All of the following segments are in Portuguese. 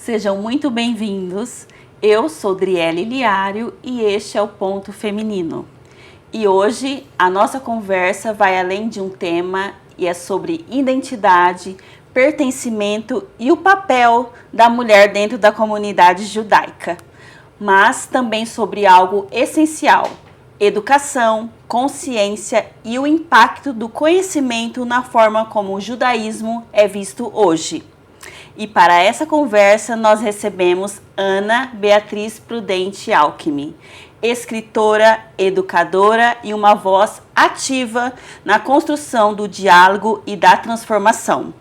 Sejam muito bem-vindos. Eu sou Driele Liário e este é o Ponto Feminino. E hoje a nossa conversa vai além de um tema e é sobre identidade, pertencimento e o papel da mulher dentro da comunidade judaica. Mas também sobre algo essencial: educação, consciência e o impacto do conhecimento na forma como o judaísmo é visto hoje. E para essa conversa nós recebemos Ana Beatriz Prudente Alckmin, escritora, educadora e uma voz ativa na construção do diálogo e da transformação.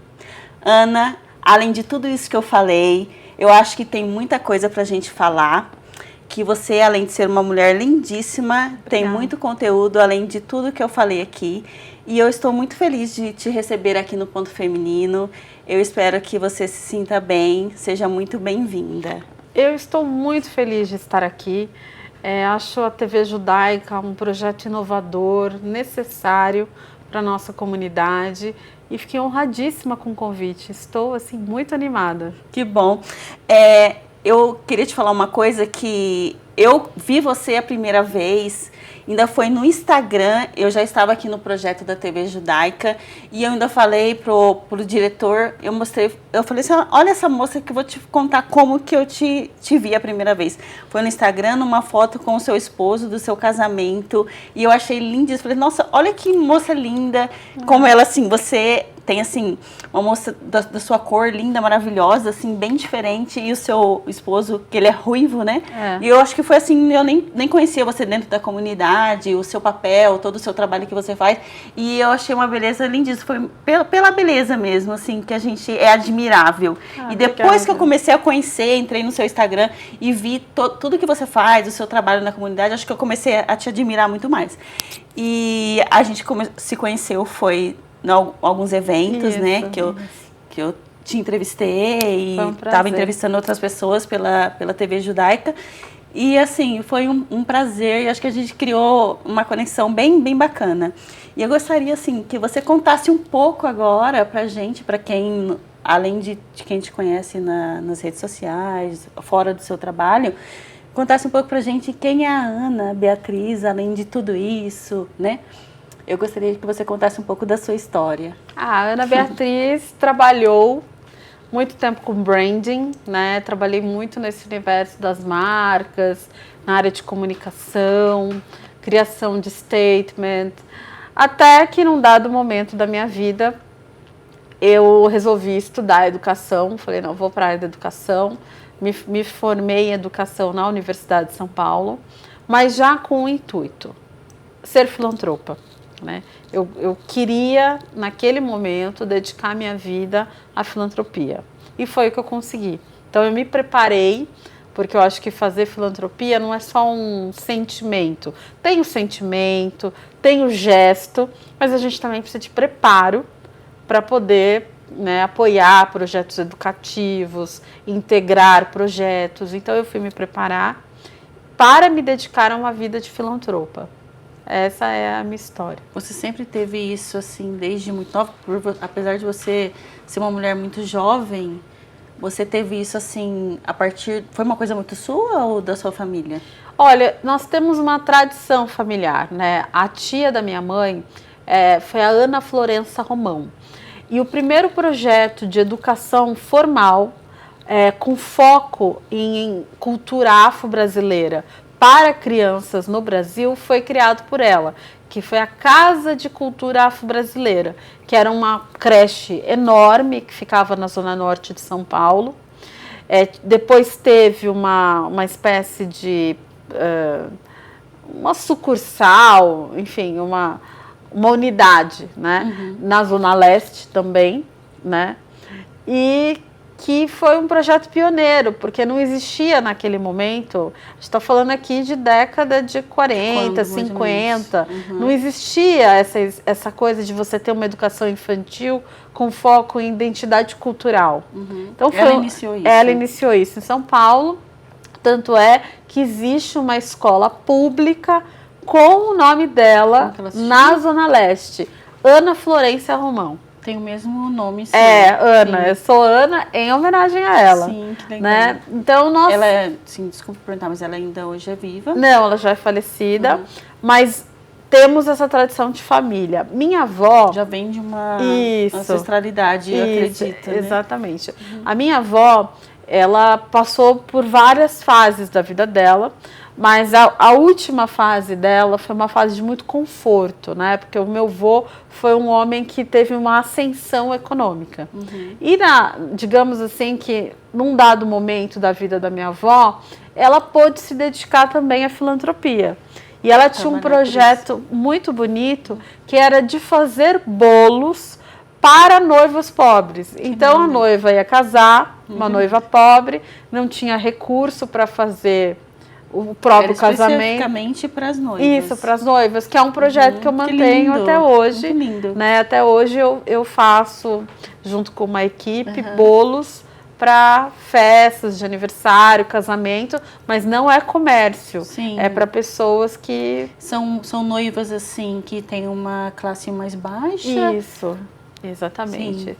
Ana, além de tudo isso que eu falei, eu acho que tem muita coisa para a gente falar, que você, além de ser uma mulher lindíssima, tem muito conteúdo, além de tudo que eu falei aqui. E eu estou muito feliz de te receber aqui no Ponto Feminino. Eu espero que você se sinta bem, seja muito bem-vinda. Eu estou muito feliz de estar aqui. Acho a TV Judaica um projeto inovador, necessário para a nossa comunidade e fiquei honradíssima com o convite. Estou, assim, muito animada. Que bom. Eu queria te falar uma coisa que eu vi você a primeira vez, ainda foi no Instagram, eu já estava aqui no projeto da TV Judaica e eu ainda falei pro diretor, eu falei assim, olha essa moça que eu vou te contar como que eu te vi a primeira vez. Foi no Instagram, numa foto com o seu esposo, do seu casamento, e eu achei lindíssimo. Falei, nossa, olha que moça linda, como ela, assim, você tem, assim, uma moça da sua cor linda, maravilhosa, assim, bem diferente, e o seu esposo, que ele é ruivo, né? E eu acho que foi assim, eu nem conhecia você dentro da comunidade, o seu papel, todo o seu trabalho que você faz, e eu achei uma beleza lindíssima, foi pela beleza mesmo, assim, que a gente é admirável. E depois que eu comecei a conhecer, entrei no seu Instagram e vi tudo que você faz, o seu trabalho na comunidade, acho que eu comecei a te admirar muito mais. E a gente se conheceu, foi em alguns eventos, isso, né, que eu te entrevistei e estava entrevistando outras pessoas pela TV Judaica. E, assim, foi um prazer e acho que a gente criou uma conexão bem, bem bacana. E eu gostaria, assim, que você contasse um pouco agora pra gente, para quem, além de quem te conhece nas redes sociais, fora do seu trabalho, contasse um pouco pra gente quem é a Ana Beatriz, além de tudo isso, né? Eu gostaria que você contasse um pouco da sua história. A Ana Beatriz trabalhou muito tempo com branding, né? Trabalhei muito nesse universo das marcas, na área de comunicação, criação de statement, até que num dado momento da minha vida eu resolvi estudar educação. Falei, não, vou para a área da educação. Me formei em educação na Universidade de São Paulo, mas já com o intuito, ser filantropa. Né? Eu queria, naquele momento, dedicar minha vida à filantropia. E foi o que eu consegui. Então, eu me preparei, porque eu acho que fazer filantropia não é só um sentimento. Tem o sentimento, tem o gesto, mas a gente também precisa de preparo para poder, né, apoiar projetos educativos, integrar projetos. Então, eu fui me preparar para me dedicar a uma vida de filantropa. Essa é a minha história. Você sempre teve isso, assim, desde muito nova? Apesar de você ser uma mulher muito jovem, você teve isso, assim, a partir... Foi uma coisa muito sua ou da sua família? Olha, nós temos uma tradição familiar, né? A tia da minha mãe foi a Ana Florença Romão. E o primeiro projeto de educação formal, com foco em cultura afro-brasileira, para crianças no Brasil, foi criado por ela, que foi a Casa de Cultura Afro-Brasileira, que era uma creche enorme que ficava na zona norte de São Paulo. Depois teve uma espécie de uma sucursal, enfim, uma unidade, né? Na zona leste também, né? E que foi um projeto pioneiro, porque não existia naquele momento, a gente está falando aqui de década de 40, 50, não existia essa coisa de você ter uma educação infantil com foco em identidade cultural. Então, ela iniciou isso em São Paulo, tanto é que existe uma escola pública com o nome dela na Zona Leste, Ana Florença Romão. tem o mesmo nome, sim. Ana. Sim. Eu sou Ana em homenagem a ela. Sim, que legal. Né? Então, nós... Ela é, sim, desculpa perguntar, mas ela ainda hoje é viva? Não, ela já é falecida, mas temos essa tradição de família. Minha avó... Já vem de uma ancestralidade, eu acredito, né? Exatamente. A minha avó, ela passou por várias fases da vida dela, mas a última fase dela foi uma fase de muito conforto, né? Porque o meu avô foi um homem que teve uma ascensão econômica. E, digamos assim, que num dado momento da vida da minha avó, ela pôde se dedicar também à filantropia. E ela tinha um projeto muito bonito, que era de fazer bolos para noivos pobres. Então, a noiva ia casar, uma noiva pobre, não tinha recurso para fazer o próprio casamento. Especificamente para as noivas. Isso, para as noivas, que é um projeto que eu mantenho até hoje. Muito lindo. Né? Até hoje eu faço, junto com uma equipe, bolos para festas de aniversário, casamento, mas não é comércio. Sim. É para pessoas que... São noivas, assim, que têm uma classe mais baixa? Isso. Exatamente.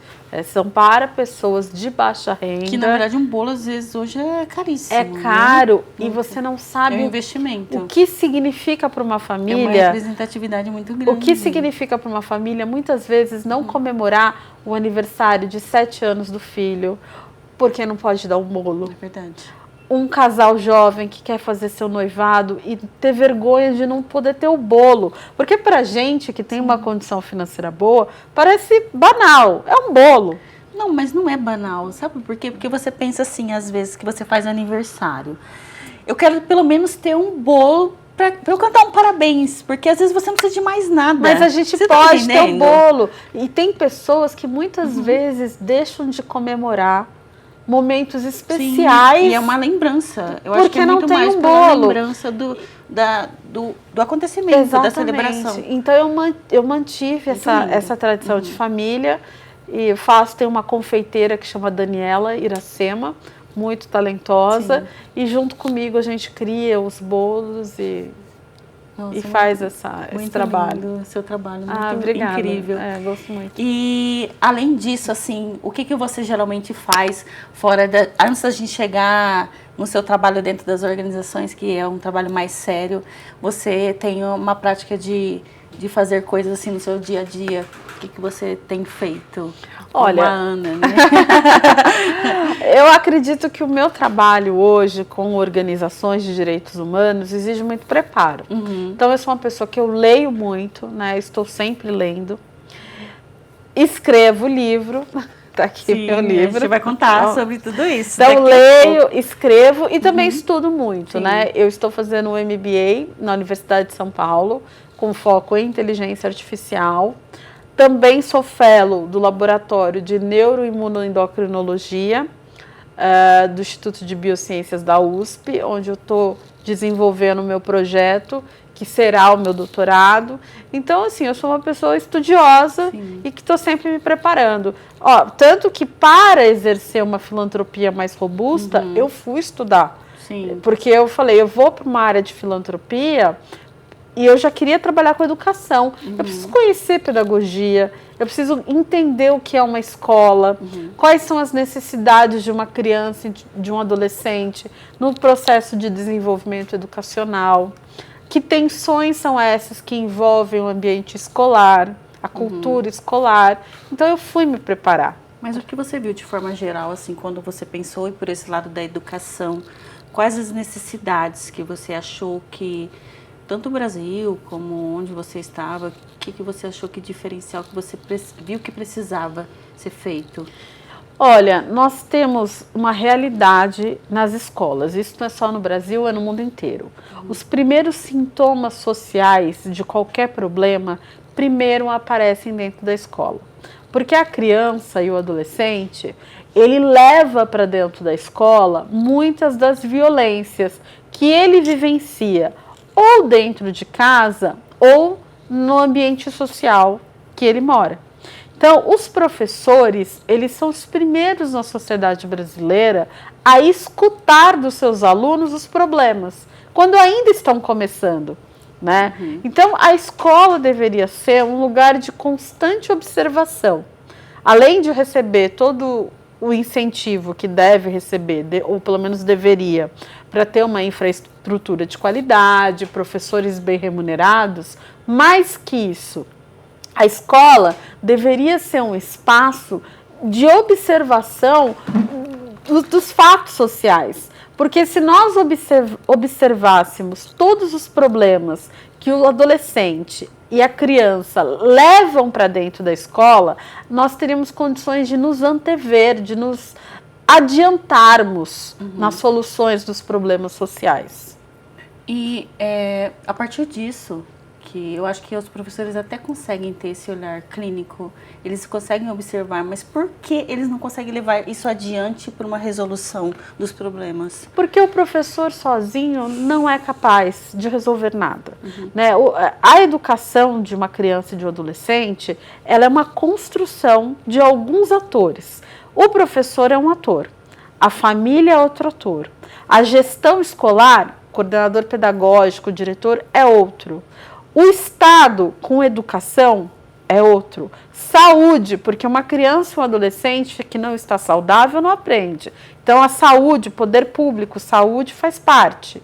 São para pessoas de baixa renda. Que, na verdade, um bolo, às vezes, hoje é caríssimo. É caro, né? E você não sabe é um investimento. O que significa para uma família. É uma representatividade muito grande. O que significa para uma família, muitas vezes, não comemorar o aniversário de 7 anos do filho, porque não pode dar um bolo. É verdade. Um casal jovem que quer fazer seu noivado e ter vergonha de não poder ter o bolo. Porque pra gente que tem uma condição financeira boa, parece banal. É um bolo. Não, mas não é banal. Sabe por quê? Porque você pensa assim, às vezes, que você faz aniversário. Eu quero pelo menos ter um bolo pra eu cantar um parabéns. Porque às vezes você não precisa de mais nada. Mas a gente pode ter o bolo. E tem pessoas que muitas vezes deixam de comemorar momentos especiais. Sim, e é uma lembrança. Eu acho que é muito mais pela lembrança do acontecimento, exatamente, da celebração. Então eu mantive essa tradição de família e tenho uma confeiteira que chama Daniela Iracema, muito talentosa, e junto comigo a gente cria os bolos e faz esse trabalho. Lindo, seu trabalho muito obrigada. Incrível. Gosto muito. E além disso, assim, o que você geralmente faz antes da gente chegar no seu trabalho dentro das organizações, que é um trabalho mais sério, você tem uma prática de fazer coisas assim no seu dia a dia? O que você tem feito? Olha, como a Ana, né? Eu acredito que o meu trabalho hoje com organizações de direitos humanos exige muito preparo. Então, eu sou uma pessoa que eu leio muito, né? Estou sempre lendo. Escrevo livro. Está aqui meu livro. A gente vai contar sobre tudo isso. Então, leio, escrevo e também estudo muito, né? Eu estou fazendo um MBA na Universidade de São Paulo, com foco em inteligência artificial. Também sou fellow do Laboratório de Neuroimunoendocrinologia do Instituto de Biociências da USP, onde eu estou desenvolvendo o meu projeto, que será o meu doutorado. Então, assim, eu sou uma pessoa estudiosa e que estou sempre me preparando. Tanto que para exercer uma filantropia mais robusta, eu fui estudar. Porque eu falei, eu vou para uma área de filantropia... E eu já queria trabalhar com educação. Eu preciso conhecer pedagogia, eu preciso entender o que é uma escola, quais são as necessidades de uma criança, de um adolescente, no processo de desenvolvimento educacional. Que tensões são essas que envolvem o ambiente escolar, a cultura escolar. Então, eu fui me preparar. Mas o que você viu de forma geral, assim, quando você pensou por esse lado da educação? Quais as necessidades que você achou que... tanto o Brasil como onde você estava, o que você achou que diferencial que você viu que precisava ser feito? Olha, nós temos uma realidade nas escolas, isso não é só no Brasil, é no mundo inteiro. Os primeiros sintomas sociais de qualquer problema, primeiro aparecem dentro da escola. Porque a criança e o adolescente, ele leva para dentro da escola muitas das violências que ele vivencia, ou dentro de casa, ou no ambiente social que ele mora. Então, os professores, eles são os primeiros na sociedade brasileira a escutar dos seus alunos os problemas, quando ainda estão começando, né? Então, a escola deveria ser um lugar de constante observação. além de receber todo o incentivo que deve receber, ou pelo menos deveria, para ter uma infraestrutura de qualidade, professores bem remunerados, mais que isso, a escola deveria ser um espaço de observação dos fatos sociais. Porque se nós observássemos todos os problemas que o adolescente e a criança levam para dentro da escola, nós teríamos condições de nos antever, de nos adiantarmos nas soluções dos problemas sociais. E a partir disso, que eu acho que os professores até conseguem ter esse olhar clínico, eles conseguem observar, mas por que eles não conseguem levar isso adiante para uma resolução dos problemas? Porque o professor sozinho não é capaz de resolver nada. Né? A educação de uma criança e de um adolescente, ela é uma construção de alguns atores. O professor é um ator, a família é outro ator, a gestão escolar, coordenador pedagógico, diretor, é outro. O Estado com educação é outro. Saúde, porque uma criança e um adolescente que não está saudável não aprende. Então, a saúde, poder público, saúde faz parte.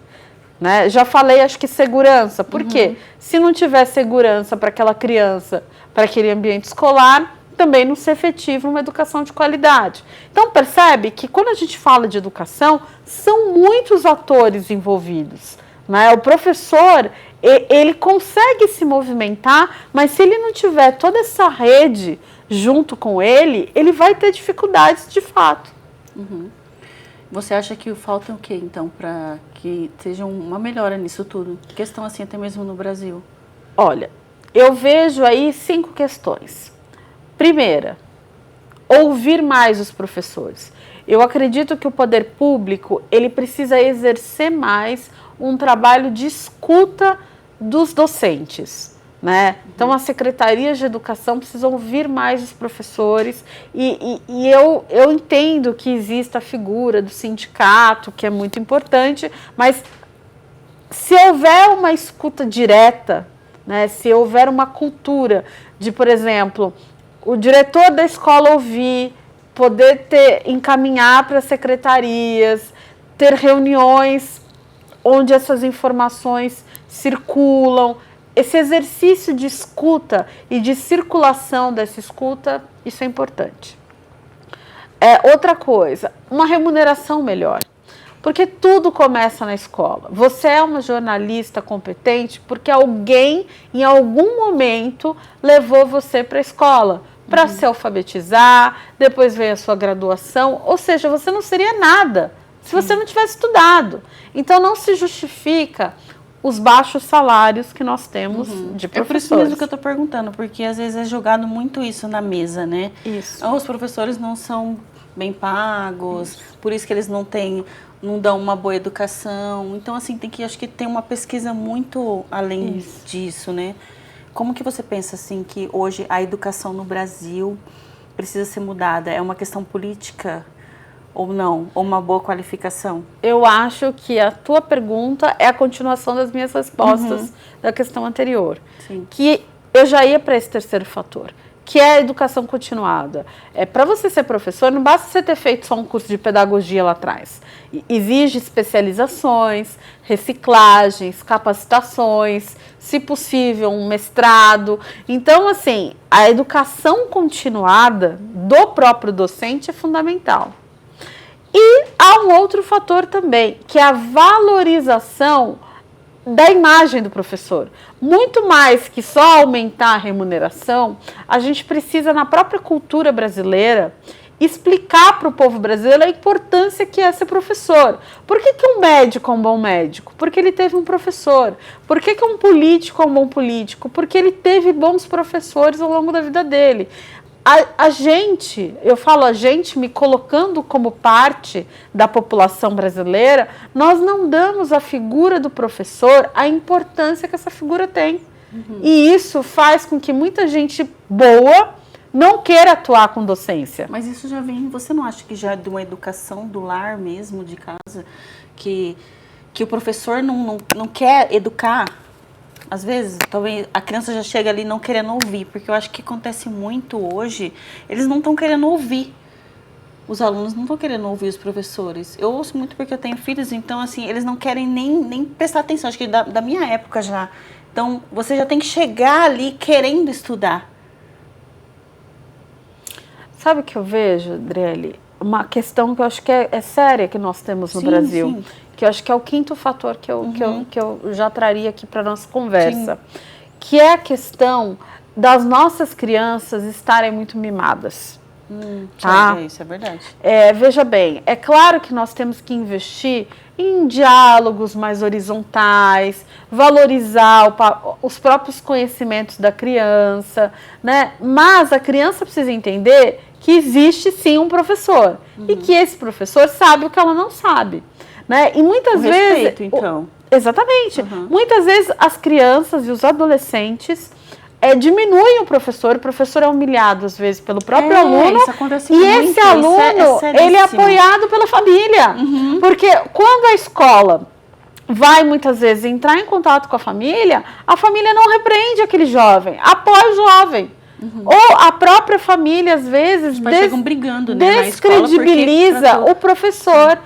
Né? Já falei, acho que segurança. Por quê? Se não tiver segurança para aquela criança, para aquele ambiente escolar, também não se efetiva uma educação de qualidade. Então, percebe que quando a gente fala de educação, são muitos atores envolvidos. Né? O professor, ele consegue se movimentar, mas se ele não tiver toda essa rede junto com ele, ele vai ter dificuldades de fato. Você acha que falta o quê, então, para que seja uma melhora nisso tudo? Questão assim, até mesmo no Brasil. Olha, eu vejo aí 5 questões. Primeira, ouvir mais os professores. Eu acredito que o poder público, ele precisa exercer mais um trabalho de escuta dos docentes, né? Então, as secretarias de educação precisam ouvir mais os professores e eu entendo que exista a figura do sindicato, que é muito importante, mas se houver uma escuta direta, né, se houver uma cultura de, por exemplo, o diretor da escola ouvir, poder encaminhar para as secretarias, ter reuniões onde essas informações circulam, esse exercício de escuta e de circulação dessa escuta, isso é importante. Outra coisa, uma remuneração melhor, porque tudo começa na escola. Você é uma jornalista competente porque alguém, em algum momento, levou você para a escola, para se alfabetizar, depois veio a sua graduação, ou seja, você não seria nada se você não tivesse estudado. Então, não se justifica os baixos salários que nós temos de professores. É por isso mesmo que eu estou perguntando, porque às vezes é jogado muito isso na mesa, né? Isso. Os professores não são bem pagos, por isso que eles não dão uma boa educação. Então, assim, acho que tem uma pesquisa muito além disso, né? Como que você pensa, assim, que hoje a educação no Brasil precisa ser mudada? É uma questão política ou não? Ou uma boa qualificação? Eu acho que a tua pergunta é a continuação das minhas respostas da questão anterior. Sim. Que eu já ia para esse terceiro fator, que é a educação continuada. Para você ser professor, não basta você ter feito só um curso de pedagogia lá atrás. Exige especializações, reciclagens, capacitações, se possível, um mestrado. Então, assim, a educação continuada do próprio docente é fundamental. E há um outro fator também, que é a valorização da imagem do professor. Muito mais que só aumentar a remuneração, a gente precisa, na própria cultura brasileira, explicar para o povo brasileiro a importância que é ser professor. Por que um médico é um bom médico? Porque ele teve um professor. Por que um político é um bom político? Porque ele teve bons professores ao longo da vida dele. A gente, eu falo a gente me colocando como parte da população brasileira, nós não damos à figura do professor a importância que essa figura tem. E isso faz com que muita gente boa não queira atuar com docência. Mas isso já vem, você não acha que já é de uma educação do lar mesmo, de casa, que o professor não quer educar? às vezes, talvez a criança já chega ali não querendo ouvir, porque eu acho que acontece muito hoje, eles não estão querendo ouvir. Os alunos não estão querendo ouvir os professores. Eu ouço muito porque eu tenho filhos, então, assim, eles não querem nem prestar atenção. Acho que da minha época já. Então, você já tem que chegar ali querendo estudar. Sabe o que eu vejo, Adriele? Uma questão que eu acho que é séria que nós temos no Brasil. Sim. Que eu acho que é o quinto fator que eu já traria aqui para a nossa conversa. Sim. Que é a questão das nossas crianças estarem muito mimadas. Tá? Isso é verdade. Veja bem, é claro que nós temos que investir em diálogos mais horizontais, valorizar os próprios conhecimentos da criança, né? Mas a criança precisa entender que existe sim um professor e que esse professor sabe o que ela não sabe, né? E muitas vezes... Respeito, então. Exatamente. Muitas vezes as crianças e os adolescentes diminuem o professor é humilhado às vezes pelo próprio aluno, isso acontece e muito, esse aluno ele é apoiado pela família, porque quando a escola vai muitas vezes entrar em contato com a família não repreende aquele jovem, apoia o jovem. Ou a própria família às vezes chegam brigando, né, descredibiliza o professor.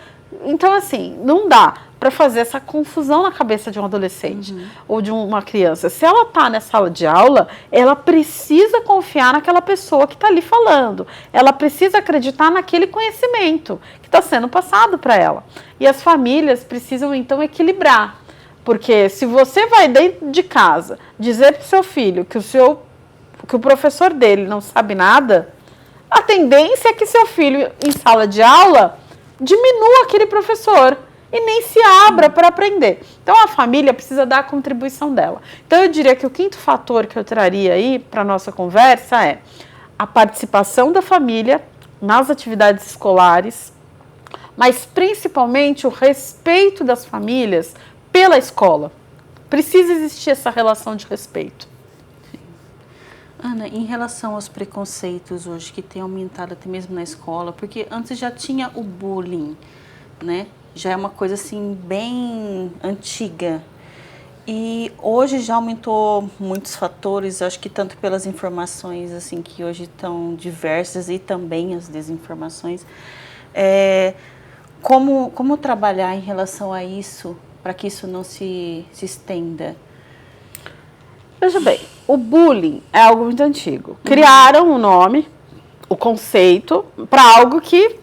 Então assim, não dá para fazer essa confusão na cabeça de um adolescente ou de uma criança. Se ela está na sala de aula, ela precisa confiar naquela pessoa que está ali falando. Ela precisa acreditar naquele conhecimento que está sendo passado para ela. E as famílias precisam, então, equilibrar. Porque se você vai dentro de casa dizer para o seu filho que o professor dele não sabe nada, a tendência é que seu filho, em sala de aula, diminua aquele professor e nem se abra para aprender. Então, a família precisa dar a contribuição dela. Então, eu diria que o quinto fator que eu traria aí para a nossa conversa é a participação da família nas atividades escolares, mas principalmente o respeito das famílias pela escola. Precisa existir essa relação de respeito. Ana, em relação aos preconceitos hoje que tem aumentado até mesmo na escola, porque antes já tinha o bullying, né? Já é uma coisa assim bem antiga. E hoje já aumentou muitos fatores, acho que tanto pelas informações assim que hoje estão diversas e também as desinformações. Como trabalhar em relação a isso para que isso não se estenda? Veja bem, o bullying é algo muito antigo. Criaram o nome, o conceito, para algo que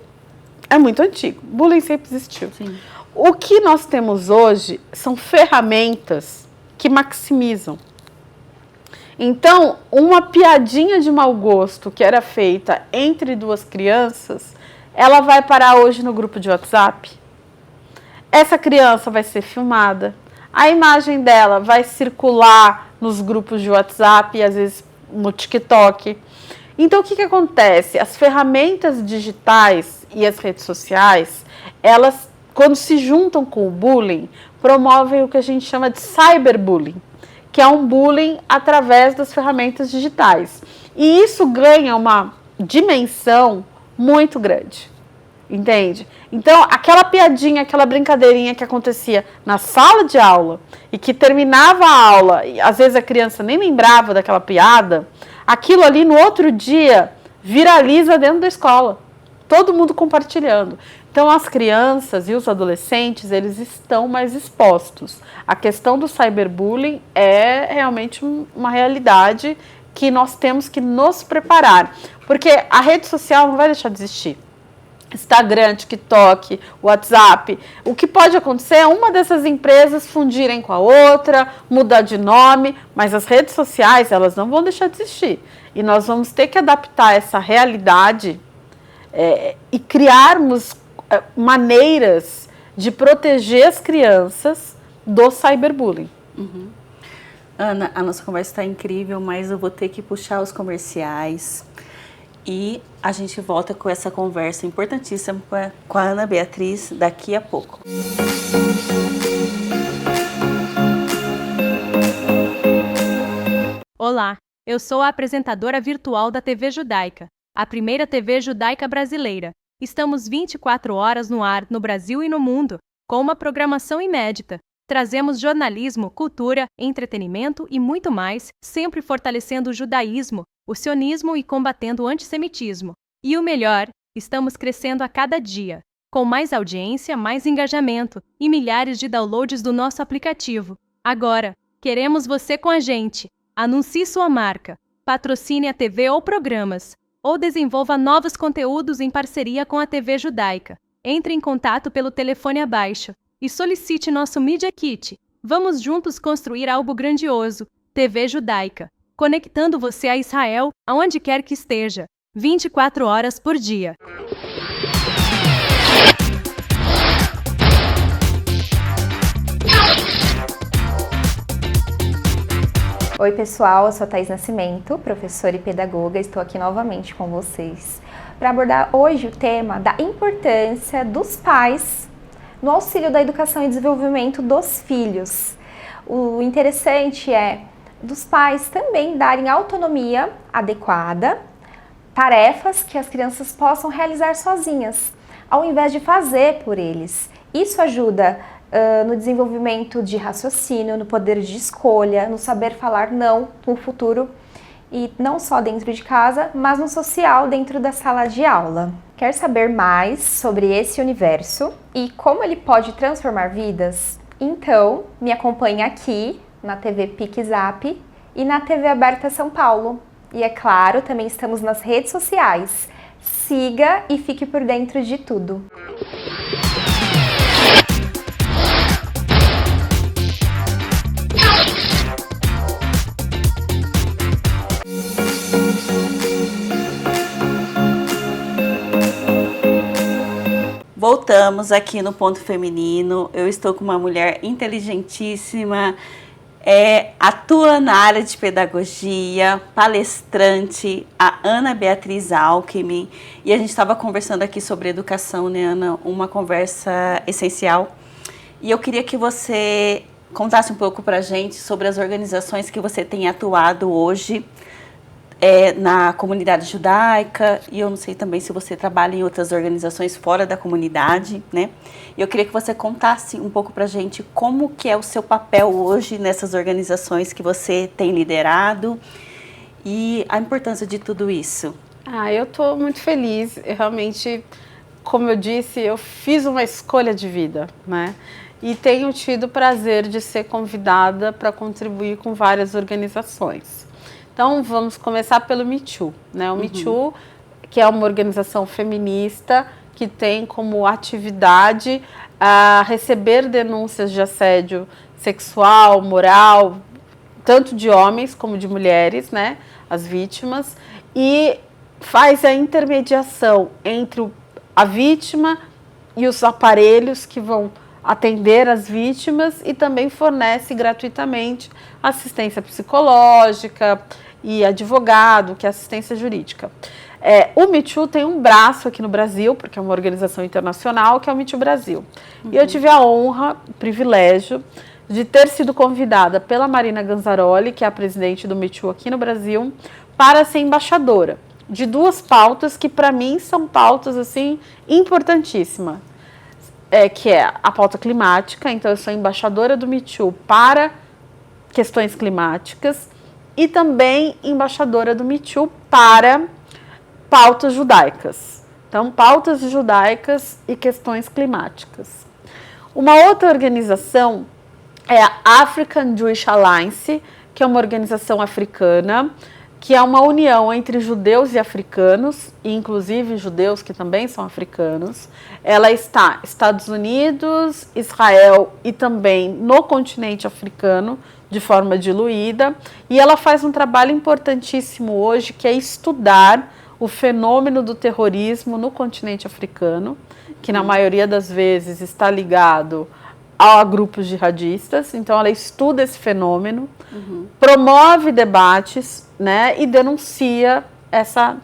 é muito antigo. Bullying sempre existiu. Sim. O que nós temos hoje são ferramentas que maximizam. Então, uma piadinha de mau gosto que era feita entre duas crianças, ela vai parar hoje no grupo de WhatsApp. Essa criança vai ser filmada. A imagem dela vai circular nos grupos de WhatsApp e às vezes no TikTok. Então, o que acontece? As ferramentas digitais e as redes sociais, elas, quando se juntam com o bullying, promovem o que a gente chama de cyberbullying, que é um bullying através das ferramentas digitais. E isso ganha uma dimensão muito grande, entende? Então, aquela piadinha, aquela brincadeirinha que acontecia na sala de aula e que terminava a aula, e às vezes a criança nem lembrava daquela piada, aquilo ali no outro dia viraliza dentro da escola. Todo mundo compartilhando. Então, as crianças e os adolescentes, eles estão mais expostos. A questão do cyberbullying é realmente uma realidade que nós temos que nos preparar. Porque a rede social não vai deixar de existir. Instagram, TikTok, WhatsApp. O que pode acontecer é uma dessas empresas fundirem com a outra, mudar de nome, mas as redes sociais, elas não vão deixar de existir. E nós vamos ter que adaptar essa realidade e criarmos maneiras de proteger as crianças do cyberbullying. Ana, a nossa conversa está incrível, mas eu vou ter que puxar os comerciais e a gente volta com essa conversa importantíssima com a Ana Beatriz daqui a pouco. Olá, eu sou a apresentadora virtual da TV Judaica, a primeira TV judaica brasileira. Estamos 24 horas no ar no Brasil e no mundo, com uma programação inédita. Trazemos jornalismo, cultura, entretenimento e muito mais, sempre fortalecendo o judaísmo, o sionismo e combatendo o antissemitismo. E o melhor, estamos crescendo a cada dia, com mais audiência, mais engajamento e milhares de downloads do nosso aplicativo. Agora, queremos você com a gente. Anuncie sua marca, patrocine a TV ou programas, ou desenvolva novos conteúdos em parceria com a TV Judaica. Entre em contato pelo telefone abaixo e solicite nosso Media Kit. Vamos juntos construir algo grandioso. TV Judaica, conectando você a Israel, aonde quer que esteja, 24 horas por dia. Oi pessoal, eu sou a Thaís Nascimento, professora e pedagoga, estou aqui novamente com vocês para abordar hoje o tema da importância dos pais no auxílio da educação e desenvolvimento dos filhos. O interessante é dos pais também darem autonomia adequada, tarefas que as crianças possam realizar sozinhas, ao invés de fazer por eles. Isso ajuda no desenvolvimento de raciocínio, no poder de escolha, no saber falar não no futuro, e não só dentro de casa, mas no social, dentro da sala de aula. Quer saber mais sobre esse universo e como ele pode transformar vidas? Então, me acompanhe aqui na TV PicZap e na TV Aberta São Paulo. E é claro, também estamos nas redes sociais. Siga e fique por dentro de tudo. Voltamos aqui no Ponto Feminino. Eu estou com uma mulher inteligentíssima, atua na área de pedagogia, palestrante, a Ana Beatriz Alckmin. E a gente estava conversando aqui sobre educação, né, Ana? Uma conversa essencial. E eu queria que você contasse um pouco para a gente sobre as organizações que você tem atuado hoje na comunidade judaica, e eu não sei também se você trabalha em outras organizações fora da comunidade, né? E eu queria que você contasse um pouco pra gente como que é o seu papel hoje nessas organizações que você tem liderado e a importância de tudo isso. Eu estou muito feliz. Eu realmente, como eu disse, eu fiz uma escolha de vida, né? E tenho tido o prazer de ser convidada para contribuir com várias organizações. Então, vamos começar pelo Me Too, né? O Me Too, que é uma organização feminista que tem como atividade receber denúncias de assédio sexual, moral, tanto de homens como de mulheres, né? As vítimas, e faz a intermediação entre a vítima e os aparelhos que vão atender as vítimas e também fornece gratuitamente assistência psicológica e advogado, que é assistência jurídica. O Me Too tem um braço aqui no Brasil, porque é uma organização internacional, que é o Me Too Brasil. E eu tive a honra, o privilégio, de ter sido convidada pela Marina Ganzaroli, que é a presidente do Me Too aqui no Brasil, para ser embaixadora de duas pautas que, para mim, são pautas assim importantíssimas. Que é a pauta climática, então eu sou embaixadora do Me Too para questões climáticas e também embaixadora do Me Too para pautas judaicas. Então, pautas judaicas e questões climáticas. Uma outra organização é a African Jewish Alliance, que é uma organização africana, que é uma união entre judeus e africanos, e inclusive judeus que também são africanos. Ela está nos Estados Unidos, Israel e também no continente africano, de forma diluída, e ela faz um trabalho importantíssimo hoje, que é estudar o fenômeno do terrorismo no continente africano, que na maioria das vezes está ligado a grupos jihadistas. Então ela estuda esse fenômeno, promove debates, né, e denuncia essa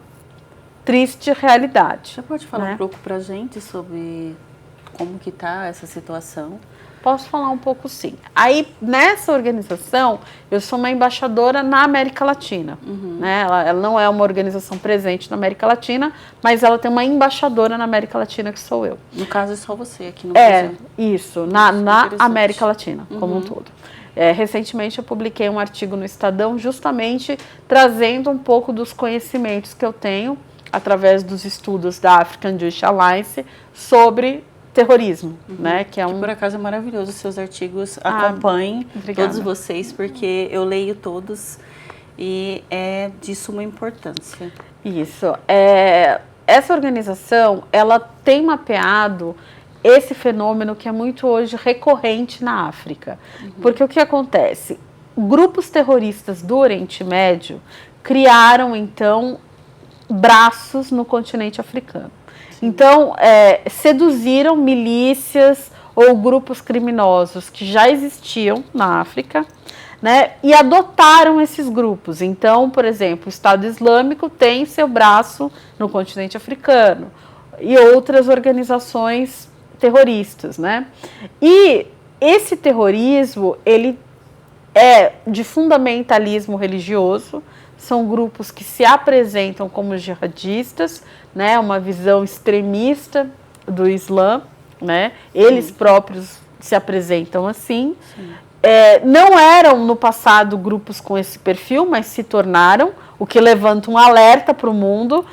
triste realidade. Você pode falar um pouco pra gente sobre como que tá essa situação? Posso falar um pouco, sim. Aí, nessa organização, eu sou uma embaixadora na América Latina. Né? Ela não é uma organização presente na América Latina, mas ela tem uma embaixadora na América Latina, que sou eu. No caso, é só você aqui no Brasil. Isso, na América Latina, como um todo. Recentemente, eu publiquei um artigo no Estadão, justamente trazendo um pouco dos conhecimentos que eu tenho, através dos estudos da African Jewish Alliance, sobre terrorismo, né? Que por acaso é maravilhoso os seus artigos, acompanhem todos vocês, porque eu leio todos e é de suma importância. Isso. Essa organização, ela tem mapeado esse fenômeno que é muito hoje recorrente na África. Porque o que acontece? Grupos terroristas do Oriente Médio criaram, então, braços no continente africano. Então, seduziram milícias ou grupos criminosos que já existiam na África, né, e adotaram esses grupos. Então, por exemplo, o Estado Islâmico tem seu braço no continente africano e outras organizações terroristas, né? E esse terrorismo, ele é de fundamentalismo religioso. São grupos que se apresentam como jihadistas, né, uma visão extremista do Islã, né? Eles próprios se apresentam assim. Não eram no passado grupos com esse perfil, mas se tornaram, o que levanta um alerta para o mundo.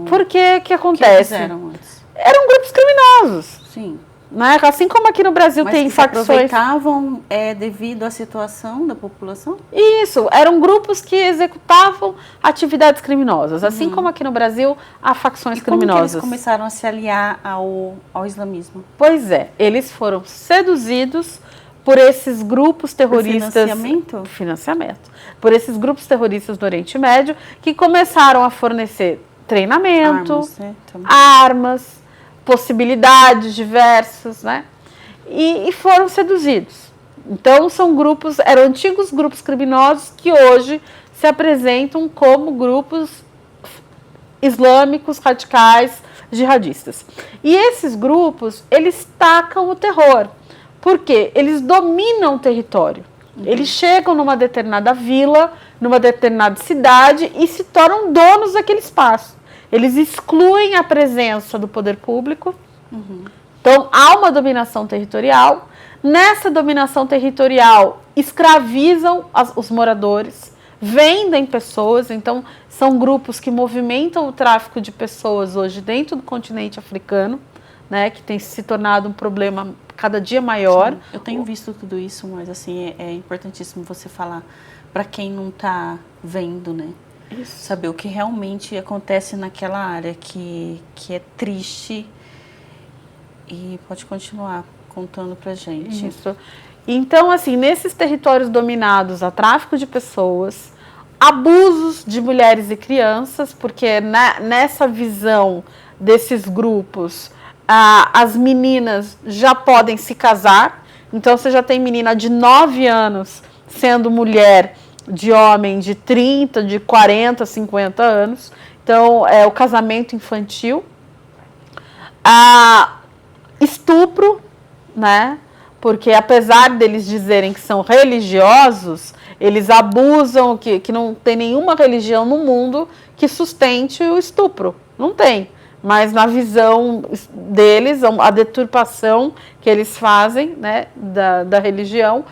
Porque o que acontece? Eram antes? Eram grupos criminosos. Sim. Né? Assim como aqui no Brasil mas tem que facções. Se aproveitavam devido à situação da população? Isso, eram grupos que executavam atividades criminosas. Assim como aqui no Brasil há facções criminosas. Como que eles começaram a se aliar ao islamismo? Pois é, eles foram seduzidos por esses grupos terroristas. Financiamento? Financiamento. Por esses grupos terroristas do Oriente Médio que começaram a fornecer treinamento, armas, possibilidades diversas, né? E foram seduzidos. Então, eram antigos grupos criminosos que hoje se apresentam como grupos islâmicos, radicais, jihadistas. E esses grupos, eles tacam o terror. Por quê? Eles dominam o território. Eles chegam numa determinada vila, numa determinada cidade e se tornam donos daquele espaço. Eles excluem a presença do poder público. Então, há uma dominação territorial. Nessa dominação territorial, escravizam os moradores, vendem pessoas. Então, são grupos que movimentam o tráfico de pessoas hoje dentro do continente africano, né, que tem se tornado um problema cada dia maior. Sim, eu tenho visto tudo isso, mas assim, é importantíssimo você falar para quem não está vendo, né? Isso. Saber o que realmente acontece naquela área que é triste. E pode continuar contando pra gente. Isso. Então, assim, nesses territórios dominados a tráfico de pessoas, abusos de mulheres e crianças, porque nessa visão desses grupos, as meninas já podem se casar. Então, você já tem menina de 9 anos sendo mulher de homem de 30, de 40, 50 anos. Então, é o casamento infantil. Estupro, né? Porque apesar deles dizerem que são religiosos, eles abusam, que não tem nenhuma religião no mundo que sustente o estupro. Não tem. Mas na visão deles, a deturpação que eles fazem, né, da religião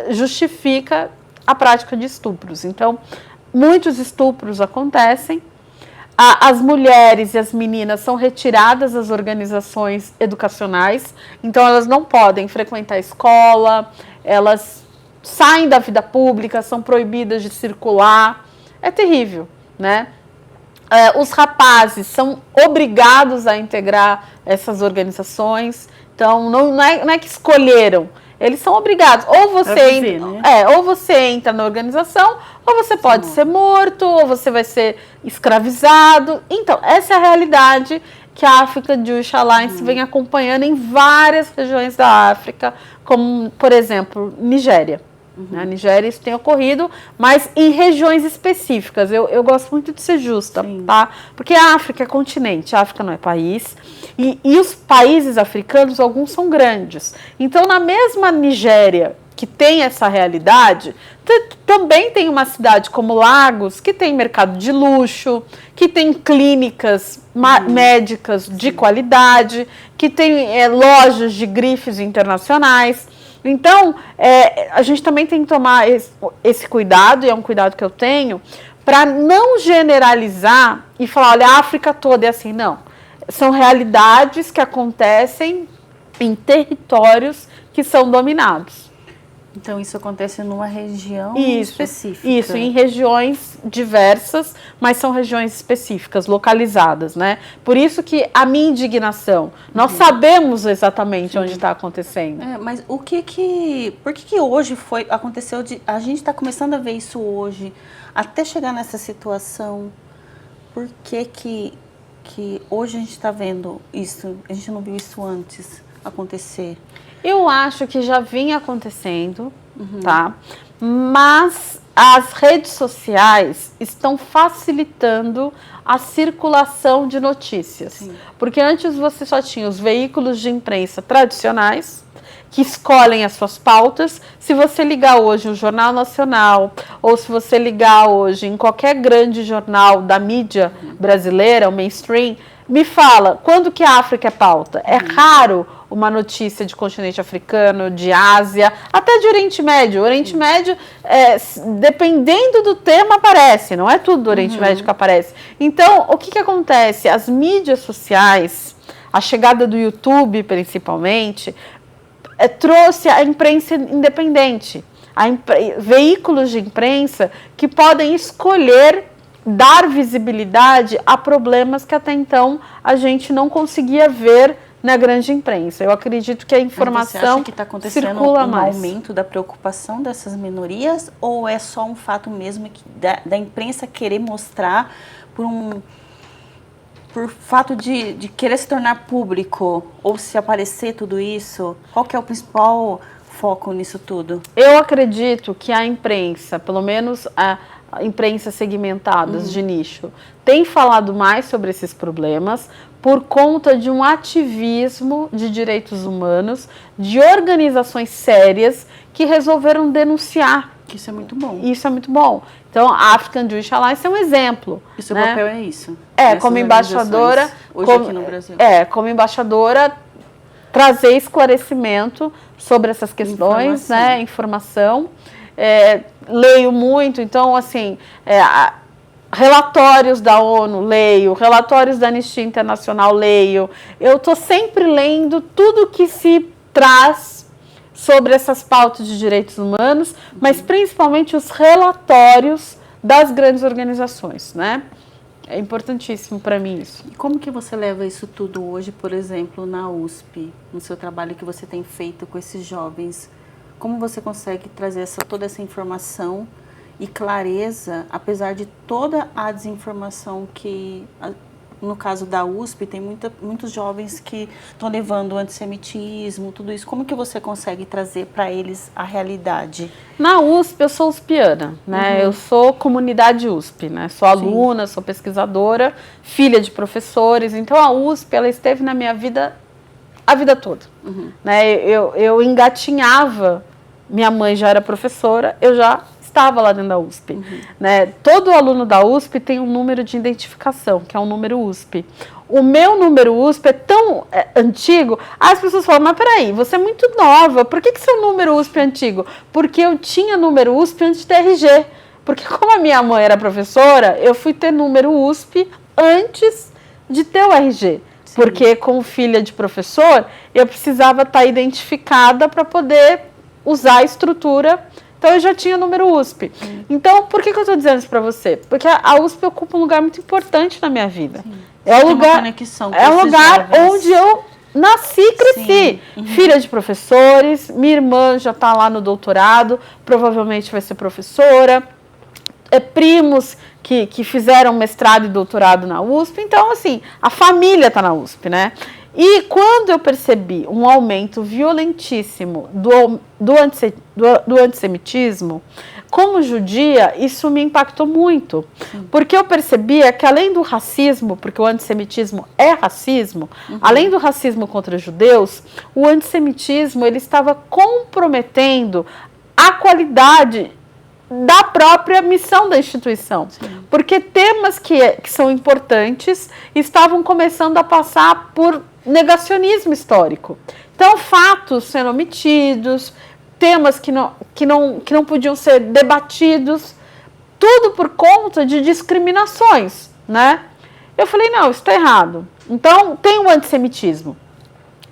justifica a prática de estupros. Então, muitos estupros acontecem. As mulheres e as meninas são retiradas das organizações educacionais, então elas não podem frequentar a escola, elas saem da vida pública, são proibidas de circular. É terrível, né? Os rapazes são obrigados a integrar essas organizações, então não é que escolheram. Eles são obrigados. Ou você entra na organização, ou você pode ser morto, ou você vai ser escravizado. Então, essa é a realidade que a African Jewish Alliance vem acompanhando em várias regiões da África, como, por exemplo, Nigéria. Na Nigéria isso tem ocorrido, mas em regiões específicas. Eu gosto muito de ser justa, tá? Porque a África é continente, a África não é país. E os países africanos, alguns são grandes. Então, na mesma Nigéria, que tem essa realidade, também tem uma cidade como Lagos, que tem mercado de luxo, que tem clínicas médicas de qualidade, que tem lojas de grifes internacionais. Então, a gente também tem que tomar esse cuidado, e é um cuidado que eu tenho, para não generalizar e falar, olha, a África toda é assim. Não, são realidades que acontecem em territórios que são dominados. Então, isso acontece numa região específica. Isso, em regiões diversas, mas são regiões específicas, localizadas, né? Por isso que a minha indignação, nós sabemos exatamente onde está acontecendo. Mas por que hoje aconteceu, a gente está começando a ver isso hoje, até chegar nessa situação? Por que hoje a gente está vendo isso, a gente não viu isso antes acontecer? Eu acho que já vinha acontecendo, tá? Mas as redes sociais estão facilitando a circulação de notícias. Sim. Porque antes você só tinha os veículos de imprensa tradicionais, que escolhem as suas pautas. Se você ligar hoje o Jornal Nacional, ou se você ligar hoje em qualquer grande jornal da mídia brasileira, o mainstream, me fala, quando que a África é pauta? É raro uma notícia de continente africano, de Ásia, até de Oriente Médio. O Oriente Médio, dependendo do tema, aparece. Não é tudo do Oriente Médio que aparece. Então, o que acontece? As mídias sociais, a chegada do YouTube, principalmente, trouxe a imprensa independente. Veículos de imprensa que podem escolher dar visibilidade a problemas que até então a gente não conseguia ver na grande imprensa. Eu acredito que a informação circula mais. Você acha que está acontecendo um aumento da preocupação dessas minorias, ou é só um fato mesmo da imprensa querer mostrar por fato de querer se tornar público, ou se aparecer tudo isso? Qual que é o principal foco nisso tudo? Eu acredito que a imprensa, pelo menos a imprensa segmentadas de nicho, tem falado mais sobre esses problemas por conta de um ativismo de direitos humanos, de organizações sérias que resolveram denunciar. Isso é muito bom. Isso é muito bom. Então, a African Jewish Alliance é um exemplo. E seu papel é isso? Como embaixadora... Hoje aqui no Brasil. Como embaixadora, trazer esclarecimento sobre essas questões, informação. Leio muito, então, assim, relatórios da ONU, leio, relatórios da Anistia Internacional, leio. Eu estou sempre lendo tudo que se traz sobre essas pautas de direitos humanos, mas principalmente os relatórios das grandes organizações, né? É importantíssimo para mim isso. E como que você leva isso tudo hoje, por exemplo, na USP, no seu trabalho que você tem feito com esses jovens? Como você consegue trazer toda essa informação e clareza, apesar de toda a desinformação que, no caso da USP, tem muitos jovens que estão levando o antissemitismo, tudo isso. Como que você consegue trazer para eles a realidade? Na USP, eu sou uspiana, né? Eu sou comunidade USP, né? Sou aluna, sou pesquisadora, filha de professores. Então, a USP, ela esteve na minha vida a vida toda. Né? Eu engatinhava, minha mãe já era professora, eu já estava lá dentro da USP. Né? Todo aluno da USP tem um número de identificação, que é um número USP. O meu número USP é tão antigo, as pessoas falam, mas peraí, você é muito nova, por que seu número USP é antigo? Porque eu tinha número USP antes de RG. Porque como a minha mãe era professora, eu fui ter número USP antes de ter o RG. Sim. Porque como filha de professor, eu precisava estar identificada para poder usar a estrutura. Então, eu já tinha número USP. Então, por que eu estou dizendo isso para você? Porque a USP ocupa um lugar muito importante na minha vida. Sim. É um lugar onde eu nasci e cresci. Filha de professores, minha irmã já está lá no doutorado, provavelmente vai ser professora. Primos que fizeram mestrado e doutorado na USP. Então, assim, a família está na USP, né? E quando eu percebi um aumento violentíssimo do antissemitismo, como judia, isso me impactou muito. Porque eu percebia que além do racismo, porque o antissemitismo é racismo, além do racismo contra judeus, o antissemitismo ele estava comprometendo a qualidade da própria missão da instituição. Sim. Porque temas que são importantes estavam começando a passar por negacionismo histórico. Então, fatos sendo omitidos, temas que não podiam ser debatidos, tudo por conta de discriminações, né? Eu falei, não, isso está errado. Então, tem o antissemitismo,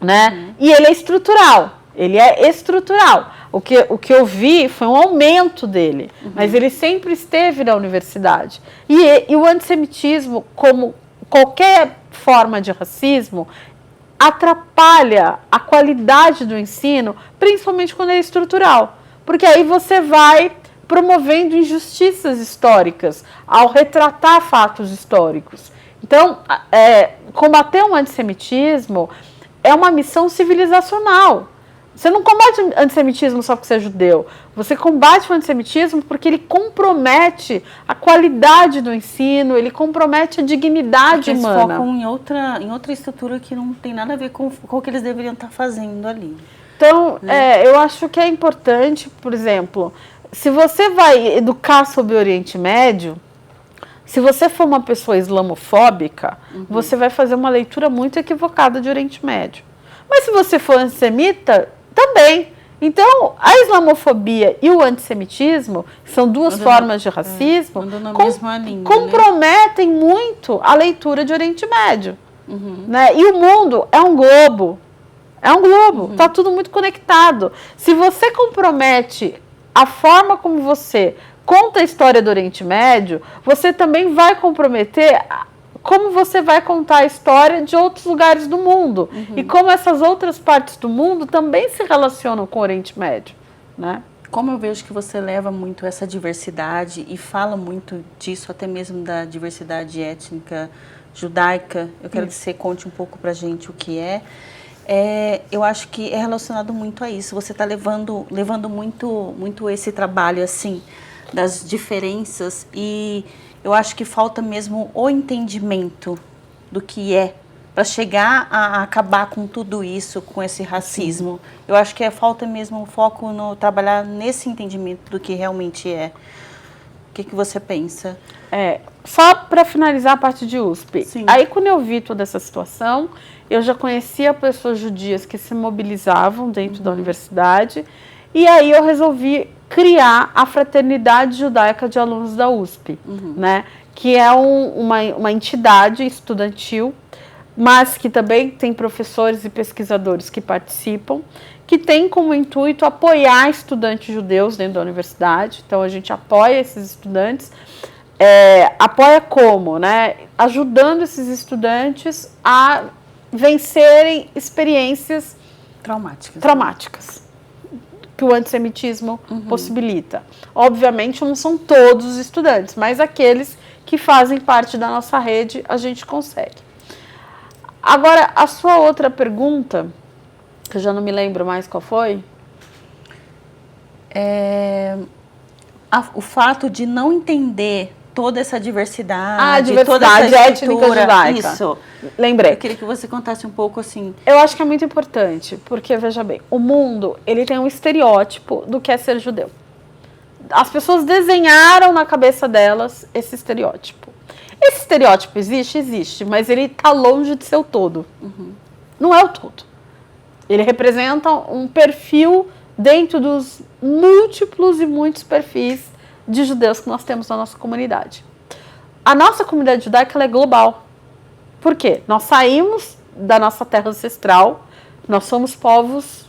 né? E ele é estrutural. Ele é estrutural. O que eu vi foi um aumento dele, mas ele sempre esteve na universidade. E o antissemitismo, como qualquer forma de racismo, atrapalha a qualidade do ensino, principalmente quando é estrutural. Porque aí você vai promovendo injustiças históricas ao retratar fatos históricos. Então, combater o antissemitismo é uma missão civilizacional. Você não combate o antissemitismo só porque você é judeu. Você combate o antissemitismo porque ele compromete a qualidade do ensino, ele compromete a dignidade humana. Eles focam em outra estrutura que não tem nada a ver com o que eles deveriam estar fazendo ali. Então, eu acho que é importante, por exemplo, se você vai educar sobre o Oriente Médio, se você for uma pessoa islamofóbica, você vai fazer uma leitura muito equivocada de Oriente Médio. Mas se você for antissemita, também. Então, a islamofobia e o antissemitismo, que são duas formas de racismo, comprometem muito a leitura de Oriente Médio. Né? E o mundo é um globo. É um globo. Está tudo muito conectado. Se você compromete a forma como você conta a história do Oriente Médio, você também vai comprometer como você vai contar a história de outros lugares do mundo. E como essas outras partes do mundo também se relacionam com o Oriente Médio, né? Como eu vejo que você leva muito essa diversidade e fala muito disso, até mesmo da diversidade étnica judaica, eu quero que você conte um pouco pra gente o que é. Eu acho que é relacionado muito a isso. Você está levando muito esse trabalho, assim, das diferenças, e eu acho que falta mesmo o entendimento do que é, para chegar a acabar com tudo isso, com esse racismo. Eu acho que falta mesmo o foco no trabalhar nesse entendimento do que realmente é. O que você pensa? Só para finalizar a parte de USP. Sim. Aí, quando eu vi toda essa situação, eu já conhecia pessoas judias que se mobilizavam dentro da universidade, e aí eu resolvi criar a Fraternidade Judaica de Alunos da USP, né? Que é uma entidade estudantil, mas que também tem professores e pesquisadores que participam, que tem como intuito apoiar estudantes judeus dentro da universidade. Então, a gente apoia esses estudantes. Apoia como? Né? Ajudando esses estudantes a vencerem experiências traumáticas que o antissemitismo possibilita. Obviamente, não são todos os estudantes, mas aqueles que fazem parte da nossa rede, a gente consegue. Agora, a sua outra pergunta, que eu já não me lembro mais qual foi. O fato de não entender toda essa diversidade, a diversidade toda essa étnica judaica. Isso. Lembrei. Eu queria que você contasse um pouco assim. Eu acho que é muito importante, porque, veja bem, o mundo, ele tem um estereótipo do que é ser judeu. As pessoas desenharam na cabeça delas esse estereótipo. Esse estereótipo existe, mas ele está longe de ser o todo. Não é o todo. Ele representa um perfil dentro dos múltiplos e muitos perfis de judeus que nós temos na nossa comunidade. A nossa comunidade judaica ela é global. Por quê? Nós saímos da nossa terra ancestral, nós somos povos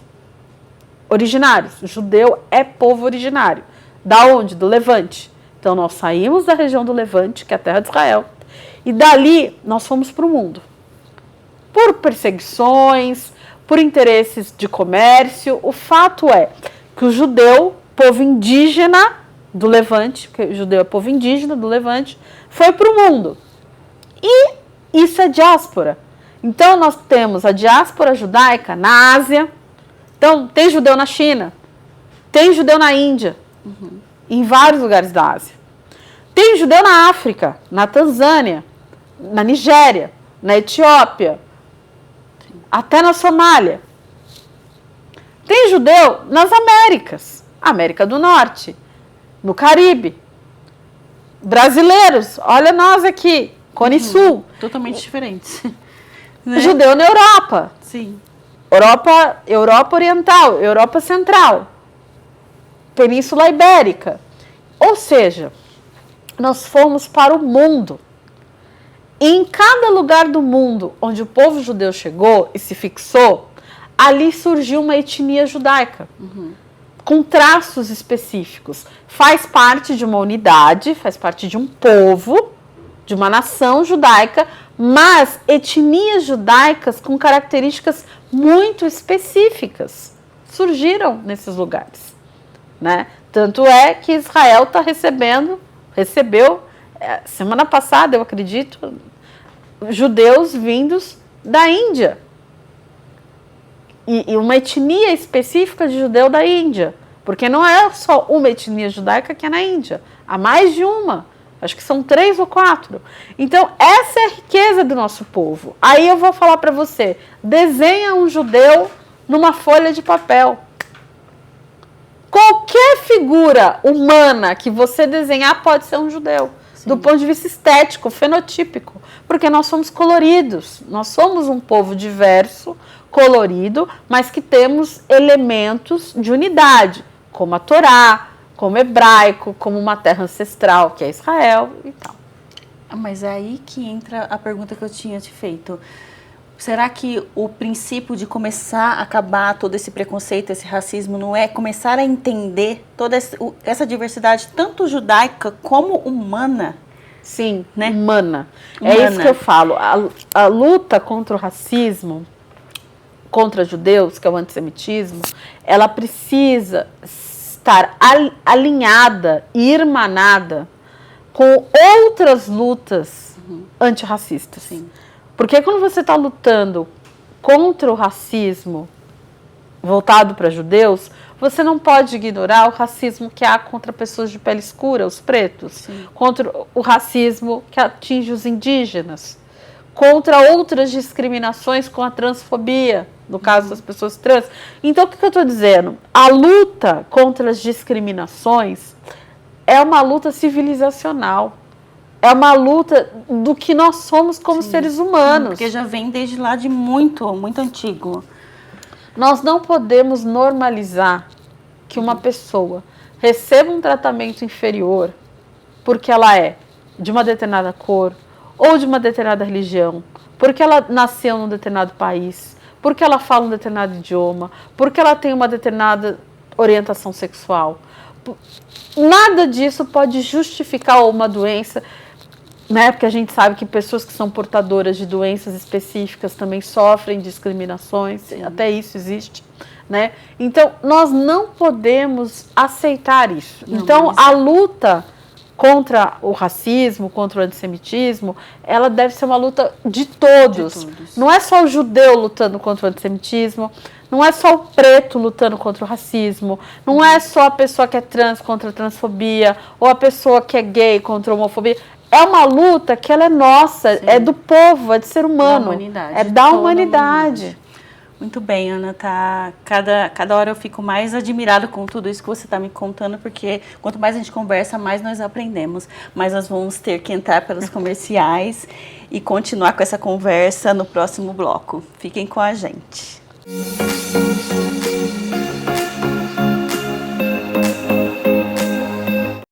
originários. O judeu é povo originário. Da onde? Do Levante. Então, nós saímos da região do Levante, que é a terra de Israel, e dali nós fomos para o mundo. Por perseguições, por interesses de comércio. O fato é que o judeu, povo indígena do Levante, porque o judeu é povo indígena do Levante, foi para o mundo. E isso é diáspora. Então, nós temos a diáspora judaica na Ásia. Então, tem judeu na China, tem judeu na Índia, em vários lugares da Ásia. Tem judeu na África, na Tanzânia, na Nigéria, na Etiópia, até na Somália. Tem judeu nas Américas, América do Norte, no Caribe. Brasileiros, olha nós aqui, Cone Sul. Totalmente diferentes. Né? Judeu na Europa. Sim. Europa Oriental, Europa Central, Península Ibérica. Ou seja, nós fomos para o mundo. E em cada lugar do mundo onde o povo judeu chegou e se fixou, ali surgiu uma etnia judaica, com traços específicos. Faz parte de uma unidade, faz parte de um povo, de uma nação judaica, mas etnias judaicas com características muito específicas surgiram nesses lugares, né? Tanto é que Israel recebeu, semana passada, eu acredito, judeus vindos da Índia. E uma etnia específica de judeu da Índia. Porque não é só uma etnia judaica que é na Índia. Há mais de uma. Acho que são 3 ou 4. Então, essa é a riqueza do nosso povo. Aí eu vou falar para você, desenha um judeu numa folha de papel. Qualquer figura humana que você desenhar pode ser um judeu. Sim. Do ponto de vista estético, fenotípico. Porque nós somos coloridos. Nós somos um povo diverso, colorido, mas que temos elementos de unidade, como a Torá, como hebraico, como uma terra ancestral, que é Israel e tal. Mas é aí que entra a pergunta que eu tinha te feito. Será que o princípio de começar a acabar todo esse preconceito, esse racismo, não é começar a entender toda essa diversidade, tanto judaica como humana? Sim, né? Humana. É isso que eu falo. A luta contra o racismo, contra judeus, que é o antissemitismo, ela precisa estar alinhada e irmanada com outras lutas antirracistas. Sim. Porque quando você está lutando contra o racismo voltado para judeus, você não pode ignorar o racismo que há contra pessoas de pele escura, os pretos, sim, contra o racismo que atinge os indígenas, contra outras discriminações com a transfobia, no caso das pessoas trans. Então, o que eu estou dizendo? A luta contra as discriminações é uma luta civilizacional. É uma luta do que nós somos como sim, seres humanos. Porque já vem desde lá de muito, muito antigo. Nós não podemos normalizar que uma pessoa receba um tratamento inferior porque ela é de uma determinada cor ou de uma determinada religião, porque ela nasceu num determinado país, porque ela fala um determinado idioma, porque ela tem uma determinada orientação sexual. Nada disso pode justificar uma doença, né? Porque a gente sabe que pessoas que são portadoras de doenças específicas também sofrem discriminações, sim, até isso existe, né? Então, nós não podemos aceitar isso. Não, então, a luta contra o racismo, contra o antissemitismo, ela deve ser uma luta de todos. Não é só o judeu lutando contra o antissemitismo, não é só o preto lutando contra o racismo, não é só a pessoa que é trans contra a transfobia, ou a pessoa que é gay contra a homofobia. É uma luta que ela é nossa, sim, é do povo, é do ser humano, da humanidade, é da humanidade. Muito bem, Ana, tá, cada hora eu fico mais admirada com tudo isso que você está me contando, porque quanto mais a gente conversa, mais nós aprendemos. Mas nós vamos ter que entrar pelos comerciais e continuar com essa conversa no próximo bloco. Fiquem com a gente.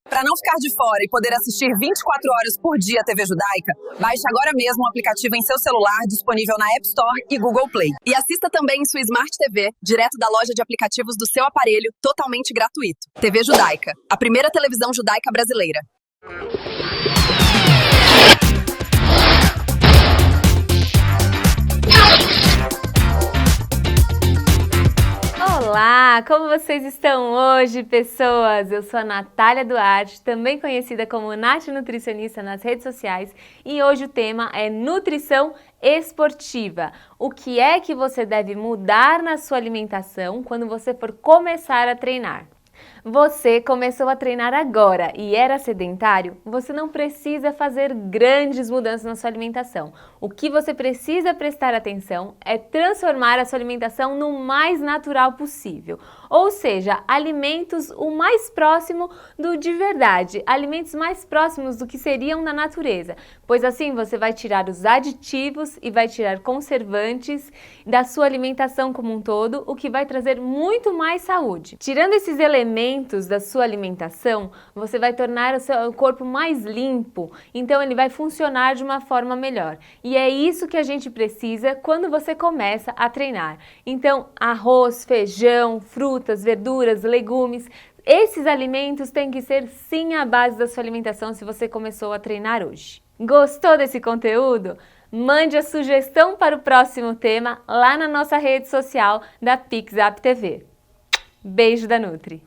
Para não ficar de fora e poder assistir 24 horas por dia a TV Judaica, baixe agora mesmo o aplicativo em seu celular, disponível na App Store e Google Play. E assista também em sua Smart TV, direto da loja de aplicativos do seu aparelho, totalmente gratuito. TV Judaica, a primeira televisão judaica brasileira. Olá, como vocês estão hoje, pessoas? Eu sou a Natália Duarte, também conhecida como Nath Nutricionista nas redes sociais, e hoje o tema é nutrição esportiva. O que é que você deve mudar na sua alimentação quando você for começar a treinar? Você começou a treinar agora e era sedentário? Você não precisa fazer grandes mudanças na sua alimentação. O que você precisa prestar atenção é transformar a sua alimentação no mais natural possível. Ou seja, alimentos o mais próximo do de verdade, alimentos mais próximos do que seriam na natureza, pois assim você vai tirar os aditivos e vai tirar conservantes da sua alimentação como um todo, o que vai trazer muito mais saúde. Tirando esses elementos da sua alimentação, você vai tornar o seu corpo mais limpo, então ele vai funcionar de uma forma melhor. E é isso que a gente precisa quando você começa a treinar. Então, arroz, feijão, frutas, verduras, legumes, esses alimentos têm que ser sim a base da sua alimentação se você começou a treinar hoje. Gostou desse conteúdo? Mande a sugestão para o próximo tema lá na nossa rede social da PixApp TV. Beijo da Nutri!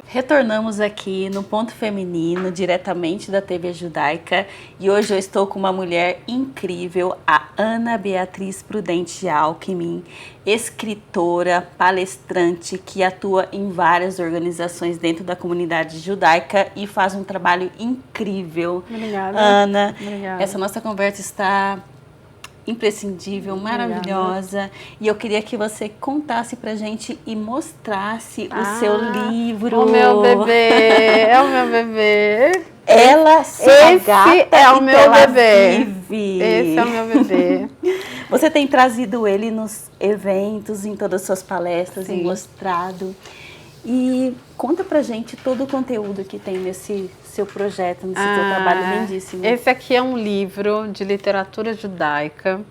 Retornamos aqui no Ponto Feminino, diretamente da TV Judaica, e hoje eu estou com uma mulher incrível, a Ana Beatriz Prudente Alckmin, escritora, palestrante, que atua em várias organizações dentro da comunidade judaica e faz um trabalho incrível. Obrigada. Ana, Obrigada. essa nossa conversa está imprescindível, maravilhosa. E eu queria que você contasse pra gente e mostrasse o seu livro. O meu bebê, é o meu bebê. Ela se Esse agata é o e meu ela bebê. vive. Esse é o meu bebê. Você tem trazido ele nos eventos, em todas as suas palestras, e mostrado. E conta pra gente todo o conteúdo que tem nesse seu projeto, nesse seu trabalho lindíssimo. Esse aqui é um livro de literatura judaica.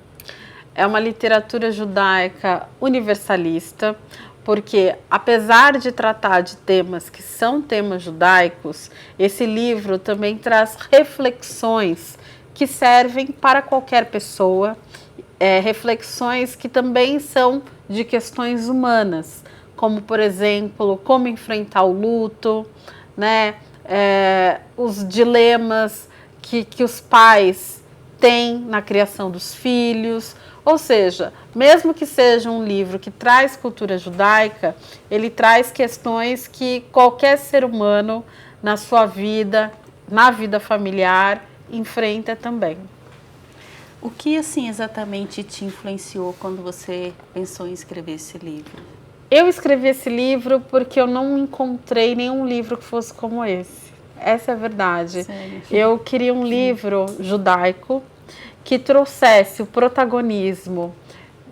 É uma literatura judaica universalista, porque apesar de tratar de temas que são temas judaicos, esse livro também traz reflexões que servem para qualquer pessoa, reflexões que também são de questões humanas, como, por exemplo, como enfrentar o luto, né? Os dilemas que os pais têm na criação dos filhos. Ou seja, mesmo que seja um livro que traz cultura judaica, ele traz questões que qualquer ser humano na sua vida, na vida familiar, enfrenta também. O que, assim, exatamente te influenciou quando você pensou em escrever esse livro? Eu escrevi esse livro porque eu não encontrei nenhum livro que fosse como esse. Essa é a verdade. Sério? Eu queria um livro judaico que trouxesse o protagonismo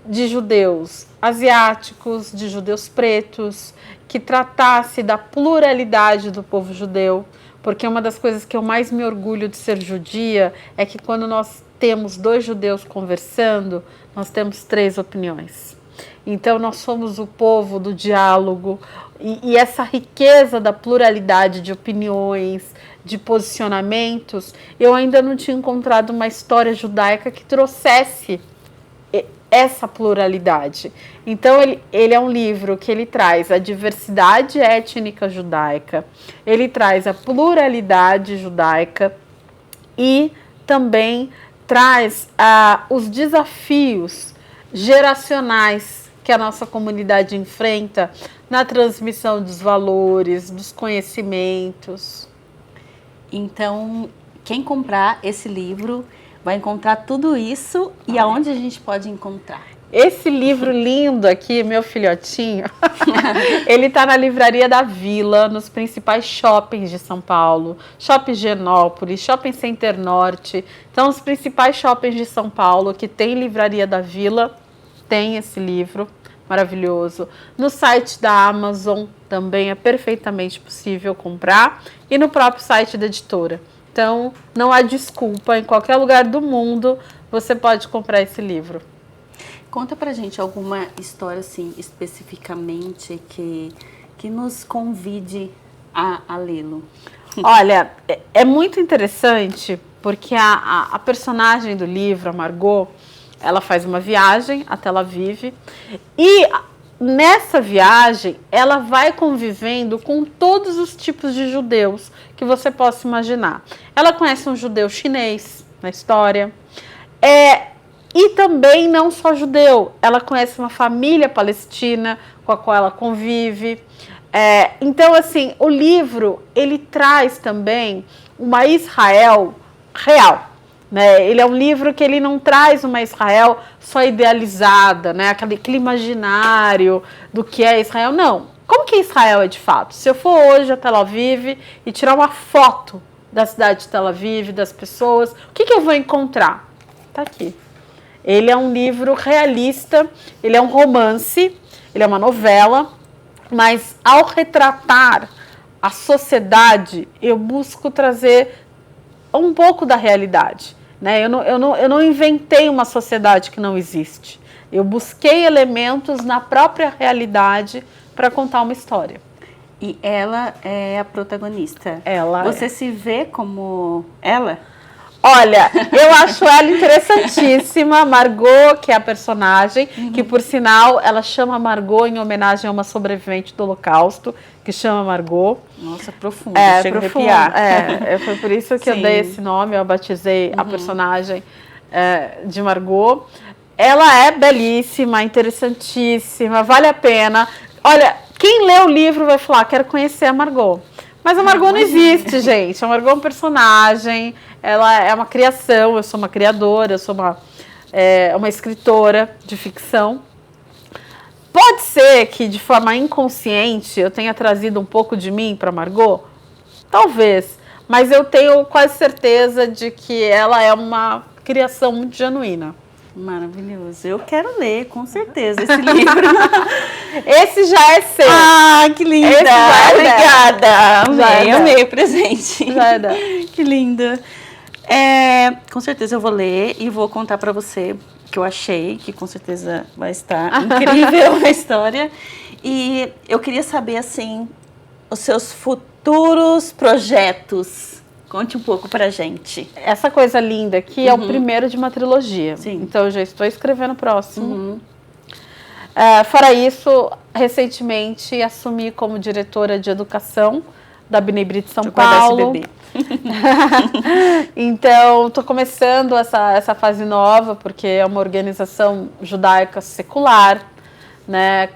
de judeus asiáticos, de judeus pretos, que tratasse da pluralidade do povo judeu, porque uma das coisas que eu mais me orgulho de ser judia é que quando nós temos dois judeus conversando, nós temos três opiniões. Então nós somos o povo do diálogo e essa riqueza da pluralidade de opiniões, de posicionamentos, eu ainda não tinha encontrado uma história judaica que trouxesse essa pluralidade. Então ele é um livro que ele traz a diversidade étnica judaica, ele traz a pluralidade judaica e também traz os desafios geracionais que a nossa comunidade enfrenta na transmissão dos valores, dos conhecimentos. Então, quem comprar esse livro vai encontrar tudo isso. E aonde a gente pode encontrar? Esse livro lindo aqui, meu filhotinho, ele está na Livraria da Vila, nos principais shoppings de São Paulo, Shopping Higienópolis, Shopping Center Norte. Então, os principais shoppings de São Paulo que tem Livraria da Vila, tem esse livro maravilhoso. No site da Amazon também é perfeitamente possível comprar e no próprio site da editora. Então, não há desculpa, em qualquer lugar do mundo você pode comprar esse livro. Conta pra gente alguma história, assim, especificamente que nos convide a lê-lo. Olha, é muito interessante porque a personagem do livro, a Margot, ela faz uma viagem até Tel Aviv e nessa viagem ela vai convivendo com todos os tipos de judeus que você possa imaginar. Ela conhece um judeu chinês na história, e também não só judeu, ela conhece uma família palestina com a qual ela convive. Então, assim, o livro, ele traz também uma Israel real, né? Ele é um livro que ele não traz uma Israel só idealizada, né? Aquele imaginário do que é Israel, não. Como que Israel é de fato? Se eu for hoje a Tel Aviv e tirar uma foto da cidade de Tel Aviv, das pessoas, o que eu vou encontrar? Tá aqui. Ele é um livro realista, ele é um romance, ele é uma novela, mas ao retratar a sociedade, eu busco trazer um pouco da realidade, né? Eu não inventei uma sociedade que não existe. Eu busquei elementos na própria realidade para contar uma história. E ela é a protagonista. Você se vê como ela? Olha, eu acho ela interessantíssima, Margot, que é a personagem, que por sinal, ela chama Margot em homenagem a uma sobrevivente do Holocausto, que chama Margot. Nossa, profundo, chega profundo, a arrepiar. Foi por isso que eu dei esse nome, eu batizei a personagem de Margot. Ela é belíssima, interessantíssima, vale a pena. Olha, quem lê o livro vai falar, quero conhecer a Margot. Mas a Margot não existe, gente. A Margot é um personagem, ela é uma criação, eu sou uma criadora, eu sou uma escritora de ficção. Pode ser que de forma inconsciente eu tenha trazido um pouco de mim para Margot? Talvez, mas eu tenho quase certeza de que ela é uma criação muito genuína. Maravilhoso. Eu quero ler, com certeza, esse livro. Esse já é seu. Ah, que linda. Esse já é Obrigada. Amei o presente. Já é dela. Que linda. Com certeza eu vou ler e vou contar pra você o que eu achei, que com certeza vai estar incrível a história. E eu queria saber, assim, os seus futuros projetos. Conte um pouco pra gente. Essa coisa linda aqui é o primeiro de uma trilogia. Sim. Então, eu já estou escrevendo o próximo. Fora isso, recentemente assumi como diretora de educação da Bnei Brit São Paulo. Então, estou começando essa fase nova, porque é uma organização judaica secular, né,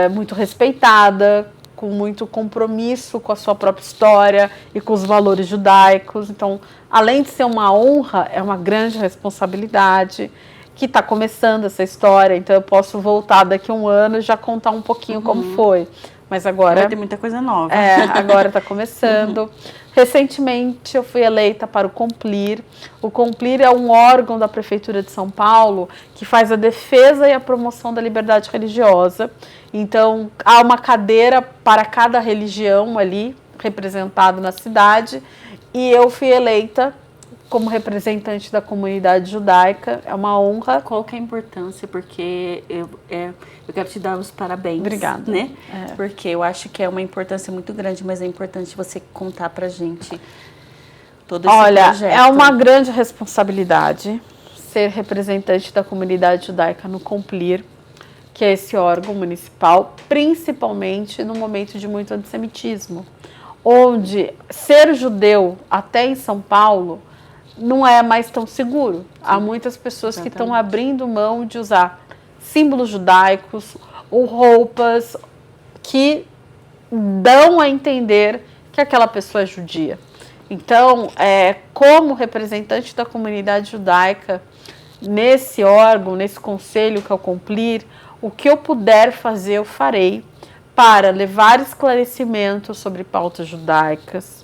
muito respeitada, com muito compromisso com a sua própria história e com os valores judaicos. Então, além de ser uma honra, é uma grande responsabilidade, que está começando essa história. Então, eu posso voltar daqui a um ano e já contar um pouquinho como foi. Mas agora... Vai ter muita coisa nova. Agora está começando. Recentemente, eu fui eleita para o Complir. O Complir é um órgão da Prefeitura de São Paulo que faz a defesa e a promoção da liberdade religiosa. Então, há uma cadeira para cada religião ali, representado na cidade. E eu fui eleita como representante da comunidade judaica. É uma honra. Qual que é a importância? Porque eu quero te dar os parabéns. Obrigada. Né? Porque eu acho que é uma importância muito grande, mas é importante você contar pra gente todo esse projeto. É uma grande responsabilidade ser representante da comunidade judaica no Complir, que é esse órgão municipal, principalmente no momento de muito antissemitismo, onde ser judeu, até em São Paulo, não é mais tão seguro. Sim. Há muitas pessoas que estão abrindo mão de usar símbolos judaicos ou roupas que dão a entender que aquela pessoa é judia. Então, como representante da comunidade judaica, nesse órgão, nesse conselho que é o Complir, o que eu puder fazer, eu farei para levar esclarecimento sobre pautas judaicas,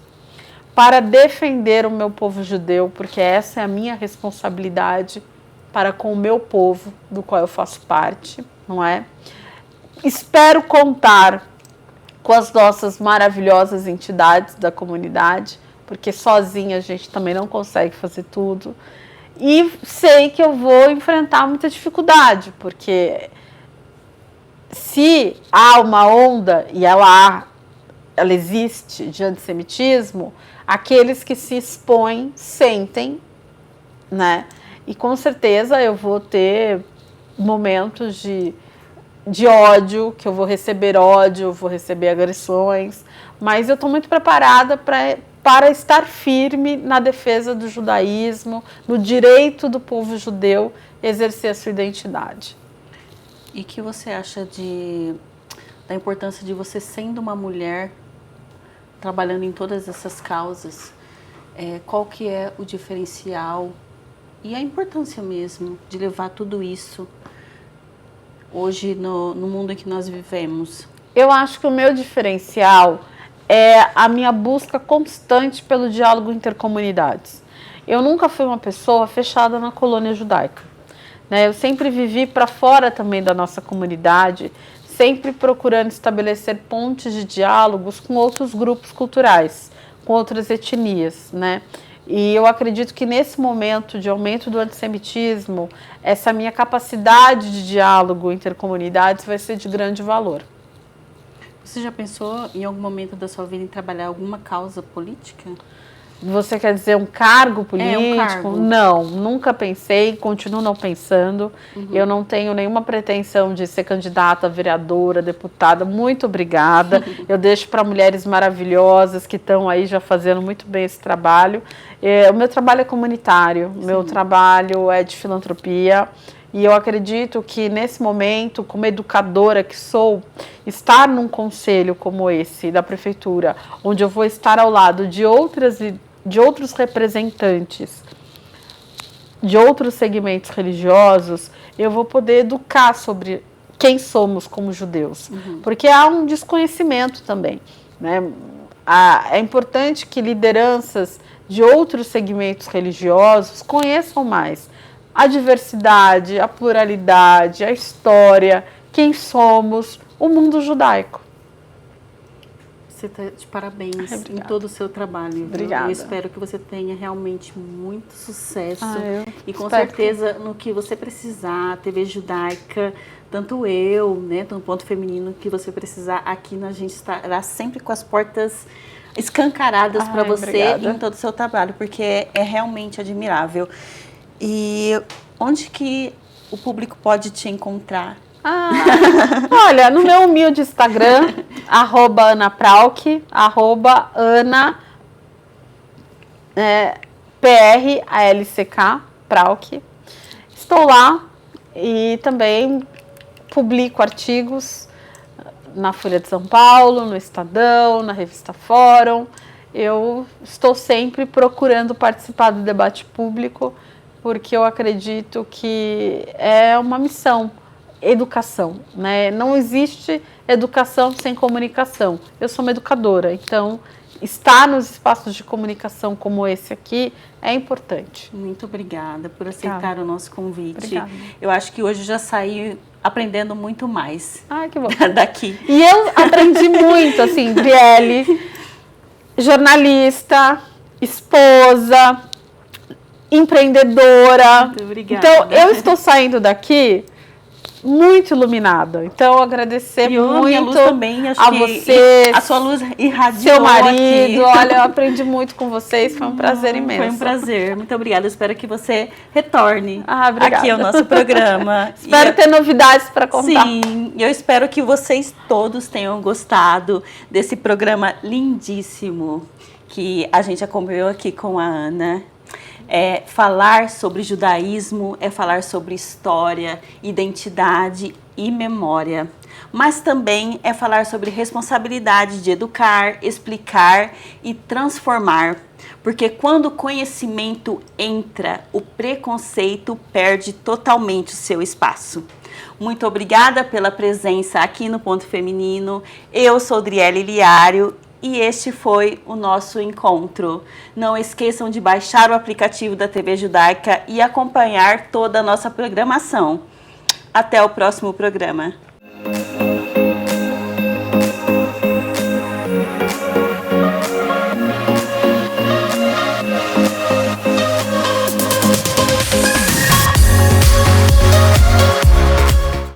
para defender o meu povo judeu, porque essa é a minha responsabilidade para com o meu povo, do qual eu faço parte, não é? Espero contar com as nossas maravilhosas entidades da comunidade, porque sozinha a gente também não consegue fazer tudo. E sei que eu vou enfrentar muita dificuldade, porque se há uma onda, e ela existe, de antissemitismo, aqueles que se expõem sentem, né? E com certeza eu vou ter momentos de ódio, que eu vou receber ódio, vou receber agressões, mas eu estou muito preparada para estar firme na defesa do judaísmo, no direito do povo judeu exercer a sua identidade. E o que você acha da importância de você, sendo uma mulher, trabalhando em todas essas causas, qual que é o diferencial e a importância mesmo de levar tudo isso hoje no mundo em que nós vivemos? Eu acho que o meu diferencial é a minha busca constante pelo diálogo intercomunidades. Eu nunca fui uma pessoa fechada na colônia judaica, né? Eu sempre vivi para fora também da nossa comunidade, sempre procurando estabelecer pontes de diálogos com outros grupos culturais, com outras etnias, né? E eu acredito que nesse momento de aumento do antissemitismo, essa minha capacidade de diálogo intercomunidades vai ser de grande valor. Você já pensou em algum momento da sua vida em trabalhar alguma causa política? Você quer dizer um cargo político? Um cargo. Não, nunca pensei, continuo não pensando. Eu não tenho nenhuma pretensão de ser candidata a vereadora, deputada. Muito obrigada. Eu deixo para mulheres maravilhosas que estão aí já fazendo muito bem esse trabalho. O meu trabalho é comunitário, meu trabalho é de filantropia. E eu acredito que nesse momento, como educadora que sou, estar num conselho como esse da prefeitura, onde eu vou estar ao lado de outros representantes de outros segmentos religiosos, eu vou poder educar sobre quem somos como judeus, porque há um desconhecimento também, né? É importante que lideranças de outros segmentos religiosos conheçam mais a diversidade, a pluralidade, a história, quem somos, o mundo judaico. Você está de parabéns em todo o seu trabalho. Obrigada. Eu espero que você tenha realmente muito sucesso. E com espero certeza, no que você precisar, TV Judaica, tanto eu, né, no Ponto Feminino, que você precisar, aqui a gente estará sempre com as portas escancaradas para você. Obrigada. Em todo o seu trabalho, porque é realmente admirável. E onde que o público pode te encontrar? Olha, no meu humilde Instagram, @AnaPralk, @Ana, PRALCK, Pralk. Estou lá e também publico artigos na Folha de São Paulo, no Estadão, na revista Fórum. Eu estou sempre procurando participar do debate público, porque eu acredito que é uma missão, educação, né? Não existe educação sem comunicação. Eu sou uma educadora, então estar nos espaços de comunicação como esse aqui é importante. Muito obrigada por aceitar o nosso convite. Obrigada. Eu acho que hoje eu já saí aprendendo muito mais. Que bom. Daqui. E eu aprendi muito, assim, Brielle, jornalista, esposa, empreendedora. Muito obrigada. Então, eu estou saindo daqui muito iluminada. Então, agradecer muito luz também, acho a que vocês. A sua luz irradiou seu marido. aqui. Olha, eu aprendi muito com vocês. Foi um prazer imenso. Foi um prazer. Muito obrigada. Eu espero que você retorne obrigada. aqui ao nosso programa. Espero ter novidades para contar. Sim, eu espero que vocês todos tenham gostado desse programa lindíssimo que a gente acompanhou aqui com a Ana. Falar sobre judaísmo é falar sobre história, identidade e memória. Mas também é falar sobre responsabilidade de educar, explicar e transformar. Porque quando o conhecimento entra, o preconceito perde totalmente o seu espaço. Muito obrigada pela presença aqui no Ponto Feminino. Eu sou Driele Liário. E este foi o nosso encontro. Não esqueçam de baixar o aplicativo da TV Judaica e acompanhar toda a nossa programação. Até o próximo programa.